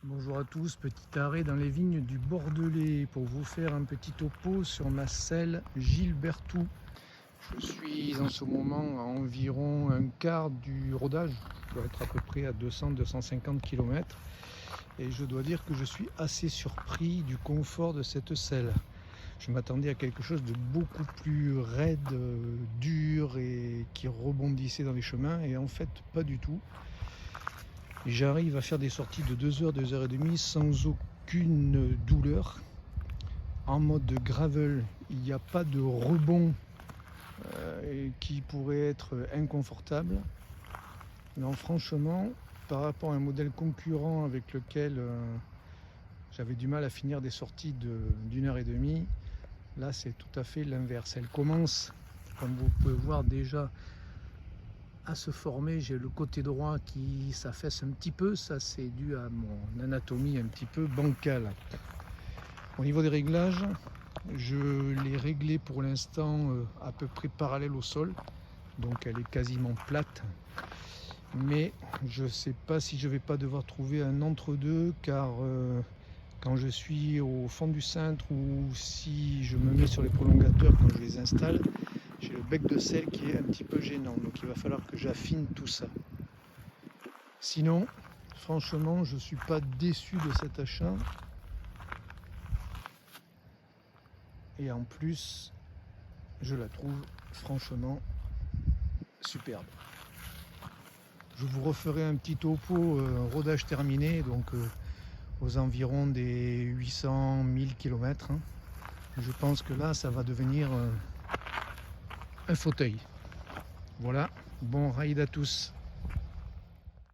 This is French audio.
Bonjour à tous, petit arrêt dans les vignes du Bordelais pour vous faire un petit topo sur ma selle Gilbertou. Je suis en ce moment à environ un quart du rodage, je dois être à peu près à 200-250 km et je dois dire que je suis assez surpris du confort de cette selle. Je m'attendais à quelque chose de beaucoup plus raide, dur et qui rebondissait dans les chemins et en fait pas du tout. J'arrive à faire des sorties de 2 heures, 2 heures et demie sans aucune douleur. En mode gravel, il n'y a pas de rebond qui pourrait être inconfortable. Non, franchement, par rapport à un modèle concurrent avec lequel j'avais du mal à finir des sorties d'une heure et demie, là c'est tout à fait l'inverse. Elle commence, comme vous pouvez voir déjà, à se former. J'ai le côté droit qui s'affaisse un petit peu, ça c'est dû à mon anatomie un petit peu bancale. Au niveau des réglages, je l'ai réglé pour l'instant à peu près parallèle au sol, donc elle est quasiment plate, mais je ne sais pas si je vais pas devoir trouver un entre-deux, car quand je suis au fond du cintre ou si je me mets sur les prolongateurs quand je les installe, j'ai le bec de selle qui est un petit peu gênant, donc il va falloir que j'affine tout ça. Sinon, franchement, je ne suis pas déçu de cet achat. Et en plus, je la trouve franchement superbe. Je vous referai un petit topo rodage terminé, donc aux environs des 800-1000 km. Je pense que là, ça va devenir un fauteuil. Voilà, bon ride à tous.